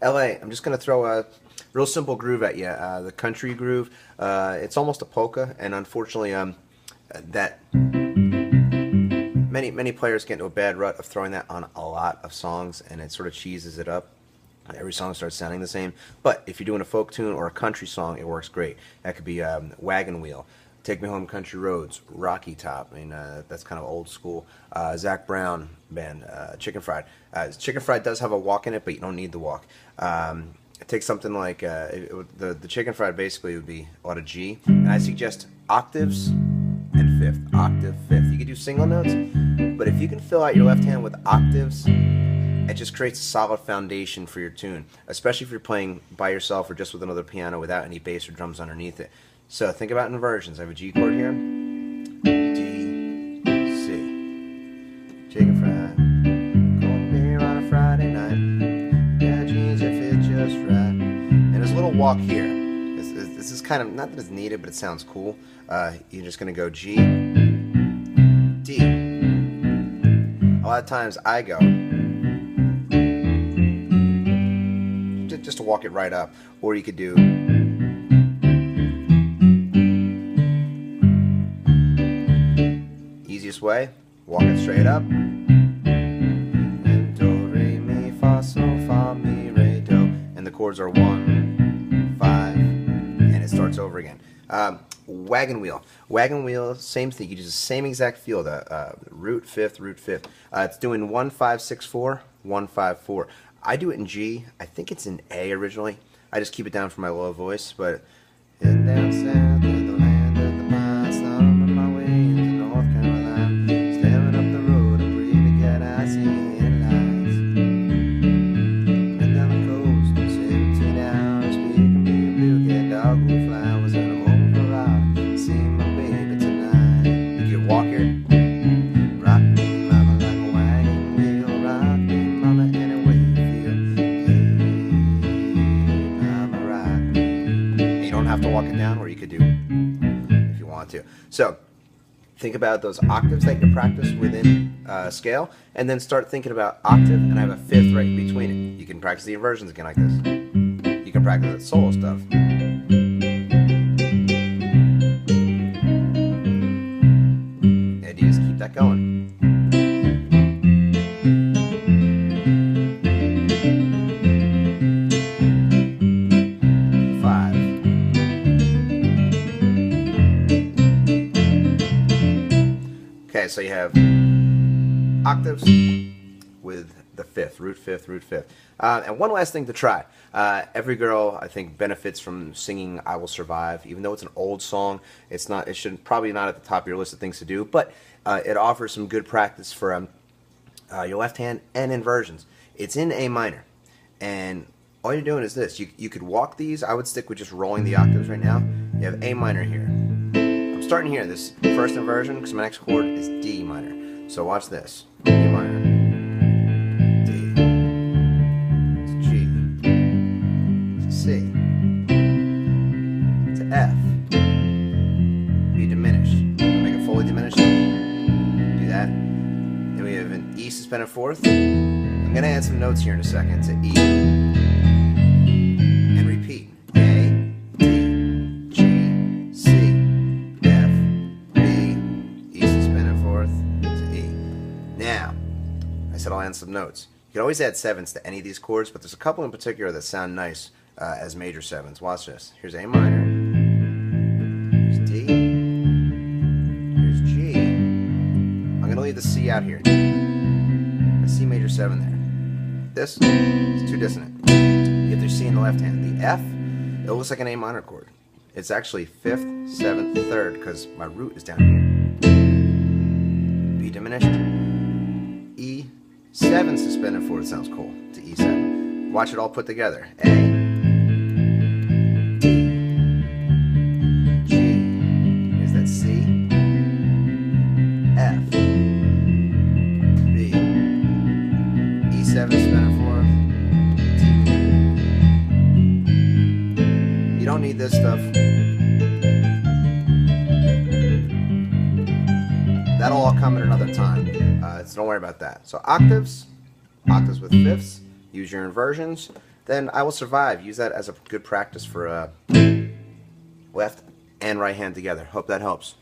LA, I'm just going to throw a real simple groove at you. The country groove. It's almost a polka, and unfortunately, that many players get into a bad rut of throwing that on a lot of songs, and it sort of cheeses it up. Every song starts sounding the same. But if you're doing a folk tune or a country song, it works great. That could be Wagon Wheel, Take Me Home Country Roads, Rocky Top. I mean, that's kind of old school. Zach Brown band, Chicken Fried. Chicken Fried does have a walk in it, but you don't need the walk. Take something like the Chicken Fried basically would be a lot of G, and I suggest octaves and fifth, octave, fifth. You could do single notes, but if you can fill out your left hand with octaves, it just creates a solid foundation for your tune, especially if you're playing by yourself or just with another piano without any bass or drums underneath it. So think about inversions. I have a G chord here, D, C, chicken fried, cold beer on a Friday night, yeah, jeans if it just right, and there's a little walk here. This is kind of, not that it's needed, but it sounds cool. You're just going to go G, D. A lot of times I go just to walk it right up, or you could do easiest way, walk it straight up, and do re mi fa sol fa mi re do, and the chords are 1, 5, and it starts over again. Wagon wheel, same thing. You do the same exact feel. The root fifth, root fifth. It's doing 1 5 6 4 1 5 4. I do it in G. I think it's in A originally. I just keep it down for my low voice, but and down south of the land of the pines, on my way into North Carolina, staring up the road, a pretty cat I see headlights. And down the coast, 17 hours, speaking me a blue cat dog with flowers and a home for ride. See my baby tonight. You can walk here. Rock me, mama, like a wagon wheel. Rock me, mama, anyway you feel. Hey, mama, rock me. You don't have to walk it down, or you could do if you want to. So think about those octaves that you practice within scale, and then start thinking about octave, and I have a fifth right in between it. You can practice the inversions again like this. You can practice that solo stuff. And you just keep that going. Okay, so you have octaves with the fifth, root fifth, root fifth. And one last thing to try. Every girl, I think, benefits from singing "I Will Survive," even though it's an old song. It's not. It should probably not at the top of your list of things to do, but it offers some good practice for your left hand and inversions. It's in A minor, and all you're doing is this. You could walk these. I would stick with just rolling the octaves right now. You have A minor here. Starting here, this first inversion, because my next chord is D minor. So watch this. D minor, D, to G, to C, to F, B diminished. Make it fully diminished. Do that. Then we have an E suspended fourth. I'm going to add some notes here in a second to E. And repeat. I'll add some notes. You can always add sevenths to any of these chords, but there's a couple in particular that sound nice as major sevenths. Watch this. Here's A minor. Here's D. Here's G. I'm going to leave the C out here. A C major 7 there. This is too dissonant. You get the C in the left hand. The F, it looks like an A minor chord. It's actually 5th, 7th, 3rd, because my root is down here. B diminished. E7 suspended fourth sounds cool to E7. Watch it all put together. A, D, G, here's that C, F, B, E7 suspended fourth, D. You don't need this stuff. That'll all come at another time. So don't worry about that. So octaves with fifths, use your inversions, then I will survive. Use that as a good practice for left and right hand together. Hope that helps.